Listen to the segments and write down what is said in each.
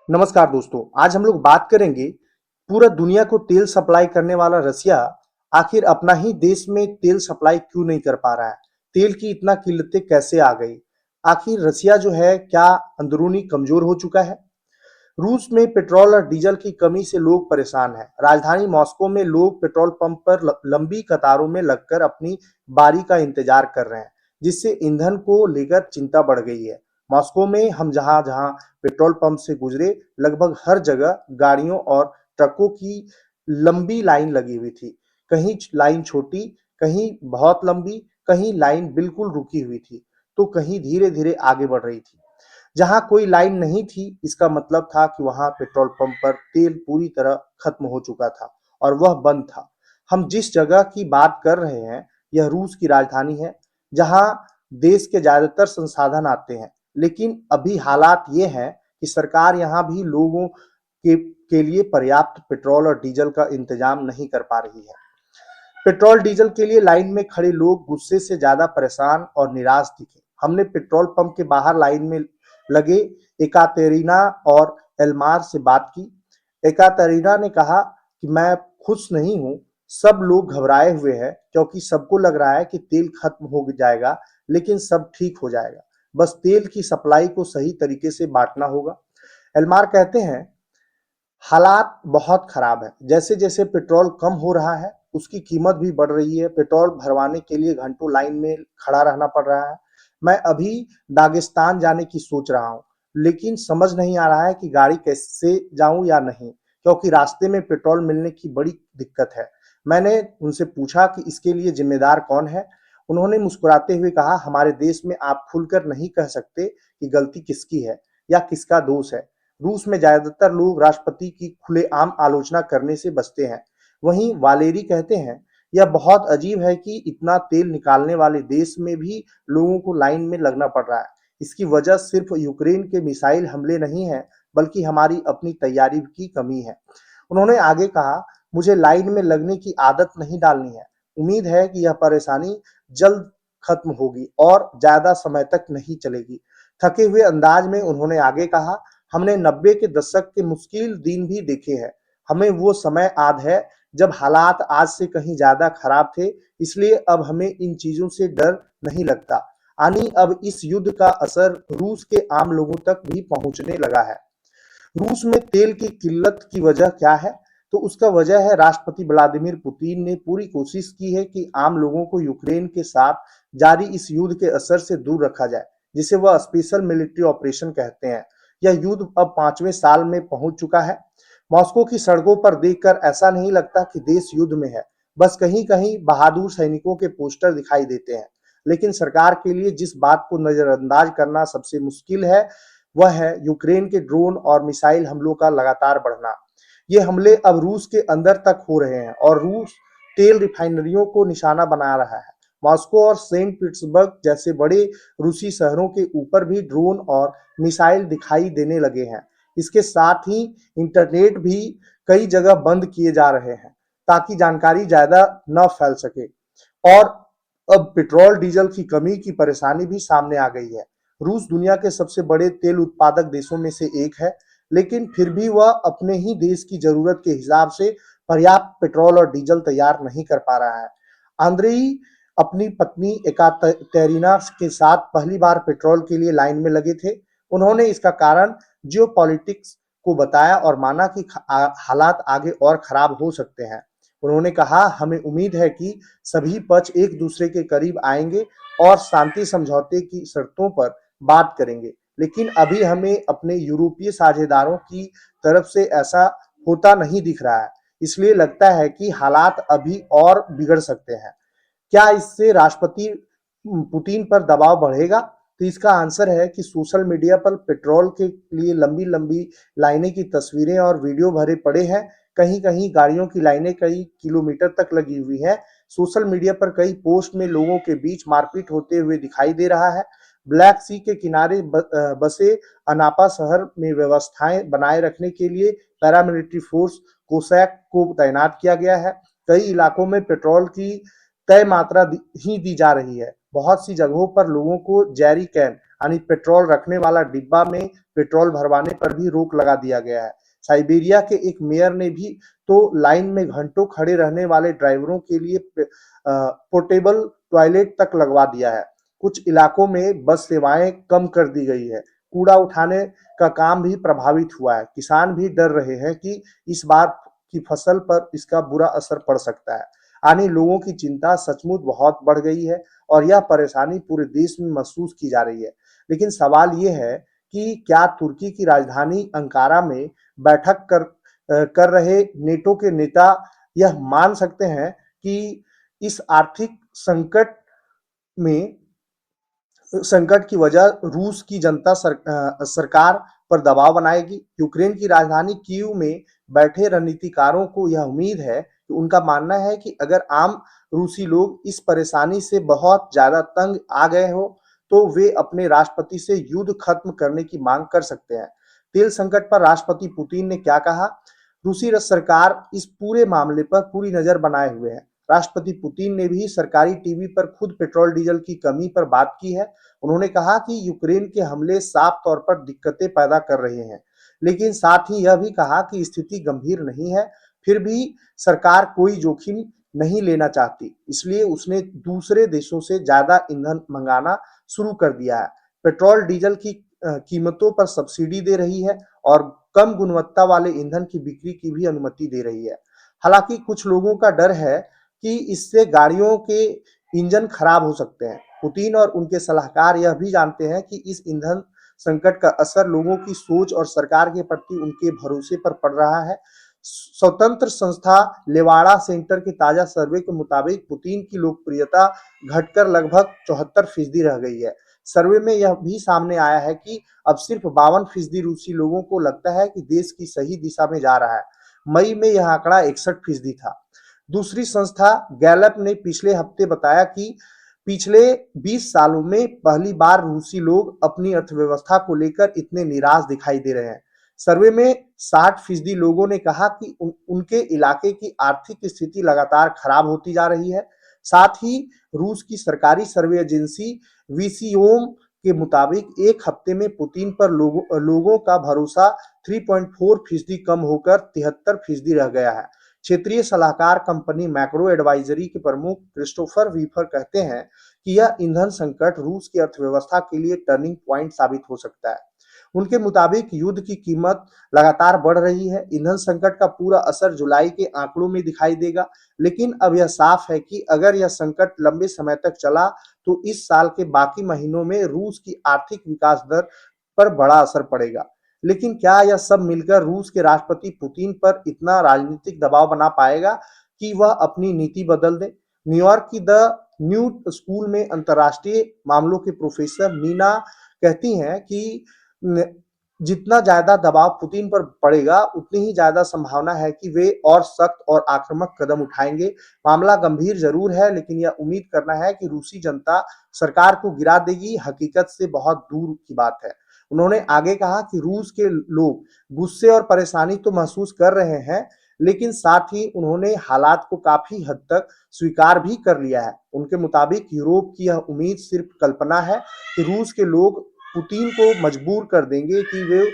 नमस्कार दोस्तों, आज हम लोग बात करेंगे पूरा दुनिया को तेल सप्लाई करने वाला रसिया आखिर अपना ही देश में तेल सप्लाई क्यों नहीं कर पा रहा है? तेल की इतना किल्लतें कैसे आ गई? आखिर रसिया जो है क्या अंदरूनी कमजोर हो चुका है? रूस में पेट्रोल और डीजल की कमी से लोग परेशान हैं। राजधानी मॉस्को में लोग पेट्रोल पंप पर लंबी कतारों में लगकर अपनी बारी का इंतजार कर रहे हैं, जिससे ईंधन को लेकर चिंता बढ़ गई है। मॉस्को में हम जहां जहां पेट्रोल पंप से गुजरे, लगभग हर जगह गाड़ियों और ट्रकों की लंबी लाइन लगी हुई थी। कहीं लाइन छोटी, कहीं बहुत लंबी, कहीं लाइन बिल्कुल रुकी हुई थी, तो कहीं धीरे धीरे आगे बढ़ रही थी। जहाँ कोई लाइन नहीं थी, इसका मतलब था कि वहाँ पेट्रोल पंप पर तेल पूरी तरह खत्म हो चुका था और वह बंद था। हम जिस जगह की बात कर रहे हैं, यह रूस की राजधानी है, जहाँ देश के ज्यादातर संसाधन आते हैं। लेकिन अभी हालात ये हैं कि सरकार यहाँ भी लोगों के लिए पर्याप्त पेट्रोल और डीजल का इंतजाम नहीं कर पा रही है। पेट्रोल डीजल के लिए लाइन में खड़े लोग गुस्से से ज्यादा परेशान और निराश दिखे। हमने पेट्रोल पंप के बाहर लाइन में लगे एकातेरिना और एल्मार से बात की। एकातेरिना ने कहा कि मैं खुश नहीं हूँ, सब लोग घबराए हुए हैं क्योंकि सबको लग रहा है कि तेल खत्म हो जाएगा, लेकिन सब ठीक हो जाएगा। बस तेल की सप्लाई को सही तरीके से बांटना होगा। एल्मार कहते हैं, हालात बहुत खराब है। जैसे जैसे पेट्रोल कम हो रहा है, उसकी कीमत भी बढ़ रही है। पेट्रोल भरवाने के लिए घंटों लाइन में खड़ा रहना पड़ रहा है। मैं अभी दागिस्तान जाने की सोच रहा हूँ, लेकिन समझ नहीं आ रहा है कि गाड़ी कैसे जाऊं या नहीं, क्योंकि रास्ते में पेट्रोल मिलने की बड़ी दिक्कत है। मैंने उनसे पूछा कि इसके लिए जिम्मेदार कौन है। उन्होंने मुस्कुराते हुए कहा, हमारे देश में आप खुलकर नहीं कह सकते कि गलती किसकी है या किसका दोष है। रूस में ज्यादातर लोग राष्ट्रपति की खुलेआम आलोचना करने से बचते हैं। वहीं वालेरी कहते हैं, यह बहुत अजीब है कि इतना तेल निकालने वाले देश में भी लोगों को लाइन में लगना पड़ रहा है। इसकी वजह सिर्फ यूक्रेन के मिसाइल हमले नहीं है, बल्कि हमारी अपनी तैयारी की कमी है। उन्होंने आगे कहा, मुझे लाइन में लगने की आदत नहीं डालनी है। उम्मीद है कि यह परेशानी जल्द खत्म होगी और ज्यादा समय तक नहीं चलेगी। थके हुए अंदाज में उन्होंने आगे कहा, हमने 90 के दशक के मुश्किल दिन भी देखे हैं। हमें वो समय याद है जब हालात आज से कहीं ज्यादा खराब थे, इसलिए अब हमें इन चीजों से डर नहीं लगता। यानी अब इस युद्ध का असर रूस के आम लोगों तक भी पहुंचने लगा है। रूस में तेल की किल्लत की वजह क्या है? तो उसका वजह है, राष्ट्रपति व्लादिमीर पुतिन ने पूरी कोशिश की है कि आम लोगों को यूक्रेन के साथ जारी इस युद्ध के असर से दूर रखा जाए, जिसे वह स्पेशल मिलिट्री ऑपरेशन कहते हैं। यह युद्ध अब 5वें साल में पहुंच चुका है। मॉस्को की सड़कों पर देखकर ऐसा नहीं लगता कि देश युद्ध में है। बस कहीं कहीं बहादुर सैनिकों के पोस्टर दिखाई देते हैं। लेकिन सरकार के लिए जिस बात को नजरअंदाज करना सबसे मुश्किल है, वह है यूक्रेन के ड्रोन और मिसाइल हमलों का लगातार बढ़ना। ये हमले अब रूस के अंदर तक हो रहे हैं और रूस तेल रिफाइनरियों को निशाना बना रहा है। मॉस्को और सेंट पीटर्सबर्ग जैसे बड़े रूसी शहरों के ऊपर भी ड्रोन और मिसाइल दिखाई देने लगे हैं। इसके साथ ही इंटरनेट भी कई जगह बंद किए जा रहे हैं, ताकि जानकारी ज्यादा न फैल सके। और अब पेट्रोल डीजल की कमी की परेशानी भी सामने आ गई है। रूस दुनिया के सबसे बड़े तेल उत्पादक देशों में से एक है, लेकिन फिर भी वह अपने ही देश की जरूरत के हिसाब से पर्याप्त पेट्रोल और डीजल तैयार नहीं कर पा रहा है। आंद्रेई अपनी पत्नी एकातेरिना के साथ पहली बार पेट्रोल के लिए लाइन में लगे थे। उन्होंने इसका कारण जियोपॉलिटिक्स को बताया और माना कि हालात आगे और खराब हो सकते हैं। उन्होंने कहा, हमें उम्मीद है कि सभी पक्ष एक दूसरे के करीब आएंगे और शांति समझौते की शर्तों पर बात करेंगे, लेकिन अभी हमें अपने यूरोपीय साझेदारों की तरफ से ऐसा होता नहीं दिख रहा है। इसलिए लगता है कि हालात अभी और बिगड़ सकते हैं। क्या इससे राष्ट्रपति पुतिन पर दबाव बढ़ेगा? तो इसका आंसर है कि सोशल मीडिया पर पेट्रोल के लिए लंबी लंबी लाइनें की तस्वीरें और वीडियो भरे पड़े हैं। कहीं कहीं गाड़ियों की लाइनें कई किलोमीटर तक लगी हुई है। सोशल मीडिया पर कई पोस्ट में लोगों के बीच मारपीट होते हुए दिखाई दे रहा है। ब्लैक सी के किनारे बसे अनापा शहर में व्यवस्थाएं बनाए रखने के लिए पैरामिलिट्री फोर्स कोसैक को तैनात किया गया है। कई इलाकों में पेट्रोल की तय मात्रा ही दी जा रही है। बहुत सी जगहों पर लोगों को जेरी कैन यानी पेट्रोल रखने वाला डिब्बा में पेट्रोल भरवाने पर भी रोक लगा दिया गया है। साइबेरिया के एक मेयर ने भी तो लाइन में घंटों खड़े रहने वाले ड्राइवरों के लिए पोर्टेबल टॉयलेट तक लगवा दिया है। कुछ इलाकों में बस सेवाएं कम कर दी गई है। कूड़ा उठाने का काम भी प्रभावित हुआ है। किसान भी डर रहे हैं कि इस बार की फसल पर इसका बुरा असर पड़ सकता है। यानी लोगों की चिंता सचमुच बहुत बढ़ गई है और यह परेशानी पूरे देश में महसूस की जा रही है। लेकिन सवाल ये है कि क्या तुर्की की राजधानी अंकारा में बैठक कर रहे नेटो के नेता यह मान सकते हैं कि इस आर्थिक में संकट की वजह रूस की जनता सरकार पर दबाव बनाएगी। यूक्रेन की राजधानी कीव में बैठे रणनीतिकारों को यह उम्मीद है कि उनका मानना है कि अगर आम रूसी लोग इस परेशानी से बहुत ज्यादा तंग आ गए हो तो वे अपने राष्ट्रपति से युद्ध खत्म करने की मांग कर सकते हैं। तेल संकट पर राष्ट्रपति पुतिन ने क्या कहा? रूसी सरकार इस पूरे मामले पर पूरी नजर बनाए हुए है। राष्ट्रपति पुतिन ने भी सरकारी टीवी पर खुद पेट्रोल डीजल की कमी पर बात की है। उन्होंने कहा कि यूक्रेन के हमले साफ तौर पर दिक्कतें पैदा कर रहे हैं, लेकिन साथ ही यह भी कहा कि स्थिति गंभीर नहीं है। फिर भी सरकार कोई जोखिम नहीं लेना चाहती, इसलिए उसने दूसरे देशों से ज्यादा ईंधन मंगाना शुरू कर दिया है। पेट्रोल डीजल की कीमतों पर सब्सिडी दे रही है और कम गुणवत्ता वाले ईंधन की बिक्री की भी अनुमति दे रही है। हालांकि कुछ लोगों का डर है कि इससे गाड़ियों के इंजन खराब हो सकते हैं। पुतिन और उनके सलाहकार यह भी जानते हैं कि इस ईंधन संकट का असर लोगों की सोच और सरकार के प्रति उनके भरोसे पर पड़ रहा है। स्वतंत्र संस्था लेवाड़ा सेंटर के ताजा सर्वे के मुताबिक पुतिन की लोकप्रियता घटकर लगभग 74% रह गई है। सर्वे में यह भी सामने आया है कि अब सिर्फ 52% रूसी लोगों को लगता है कि देश की सही दिशा में जा रहा है। मई में यह आंकड़ा 61% था। दूसरी संस्था गैलप ने पिछले हफ्ते बताया कि पिछले 20 सालों में पहली बार रूसी लोग अपनी अर्थव्यवस्था को लेकर इतने निराश दिखाई दे रहे हैं। सर्वे में 60% लोगों ने कहा कि उनके इलाके की आर्थिक स्थिति लगातार खराब होती जा रही है। साथ ही रूस की सरकारी सर्वे एजेंसी वीसीओम के मुताबिक एक हफ्ते में पुतिन पर लोगों का भरोसा 3.4% कम होकर 73% रह गया है। क्षेत्रीय सलाहकार कंपनी मैक्रो एडवाइजरी के प्रमुख क्रिस्टोफर वीफर कहते हैं कि यह ईंधन संकट रूस की अर्थव्यवस्था के लिए टर्निंग पॉइंट साबित हो सकता है। उनके मुताबिक युद्ध की कीमत लगातार बढ़ रही है। ईंधन संकट का पूरा असर जुलाई के आंकड़ों में दिखाई देगा, लेकिन अब यह साफ है कि अगर यह संकट लंबे समय तक चला तो इस साल के बाकी महीनों में रूस की आर्थिक विकास दर पर बड़ा असर पड़ेगा। लेकिन क्या यह सब मिलकर रूस के राष्ट्रपति पुतिन पर इतना राजनीतिक दबाव बना पाएगा कि वह अपनी नीति बदल दे? न्यूयॉर्क की द न्यू स्कूल में अंतरराष्ट्रीय मामलों के प्रोफेसर मीना कहती हैं कि जितना ज्यादा दबाव पुतिन पर पड़ेगा उतनी ही ज्यादा संभावना है कि वे और सख्त और आक्रामक कदम उठाएंगे। मामला गंभीर जरूर है, लेकिन यह उम्मीद करना है कि रूसी जनता सरकार को गिरा देगी हकीकत से बहुत दूर की बात है। उन्होंने आगे कहा कि रूस के लोग गुस्से और परेशानी तो महसूस कर रहे हैं, लेकिन साथ ही उन्होंने हालात को काफी हद तक स्वीकार भी कर लिया है। उनके मुताबिक यूरोप की यह उम्मीद सिर्फ कल्पना है कि रूस के लोग पुतिन को मजबूर कर देंगे कि वे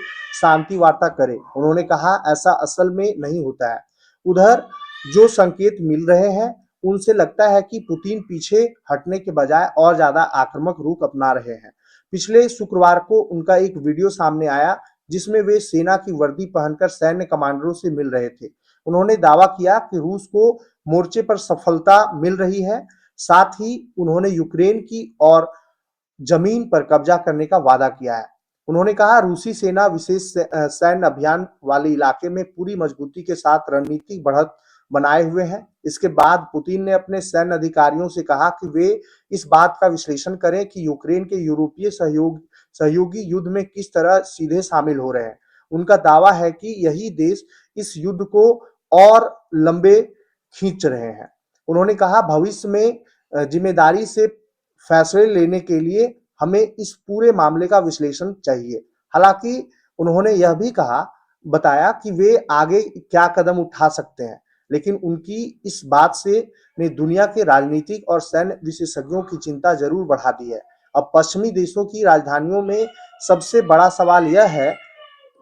शांति वार्ता करें। उन्होंने कहा ऐसा असल में नहीं होता है। उधर जो संकेत मिल रहे हैं उनसे लगता है कि पुतिन पीछे हटने के बजाय और ज्यादा आक्रामक रुख अपना रहे हैं। पिछले शुक्रवार को उनका एक वीडियो सामने आया जिसमें वे सेना की वर्दी पहनकर सैन्य कमांडरों से मिल रहे थे। उन्होंने दावा किया कि रूस को मोर्चे पर सफलता मिल रही है। साथ ही उन्होंने यूक्रेन की और जमीन पर कब्जा करने का वादा किया है। उन्होंने कहा रूसी सेना विशेष सैन्य अभियान वाले इलाके में पूरी मजबूती के साथ रणनीतिक बढ़त बनाए हुए हैं। इसके बाद पुतिन ने अपने सैन्य अधिकारियों से कहा कि वे इस बात का विश्लेषण करें कि यूक्रेन के यूरोपीय सहयोगी युद्ध में किस तरह सीधे शामिल हो रहे हैं। उनका दावा है कि यही देश इस युद्ध को और लंबे खींच रहे हैं। उन्होंने कहा भविष्य में जिम्मेदारी से फैसले लेने के लिए हमें इस पूरे मामले का विश्लेषण चाहिए। हालांकि उन्होंने यह भी बताया कि वे आगे क्या कदम उठा सकते हैं, लेकिन उनकी इस बात से ने दुनिया के राजनीतिक और सैन्य विशेषज्ञों की चिंता जरूर बढ़ा दी है। अब पश्चिमी देशों की राजधानियों में सबसे बड़ा सवाल यह है,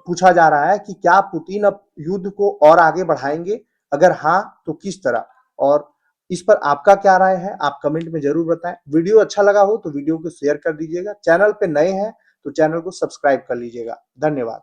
पूछा जा रहा है कि क्या पुतिन अब युद्ध को और आगे बढ़ाएंगे? अगर हाँ, तो किस तरह? और इस पर आपका क्या राय है? आप कमेंट में जरूर बताएं। वीडियो अच्छा लगा हो तो वीडियो को शेयर कर दीजिएगा। चैनल पे नए हैं तो चैनल को सब्सक्राइब कर लीजिएगा। धन्यवाद।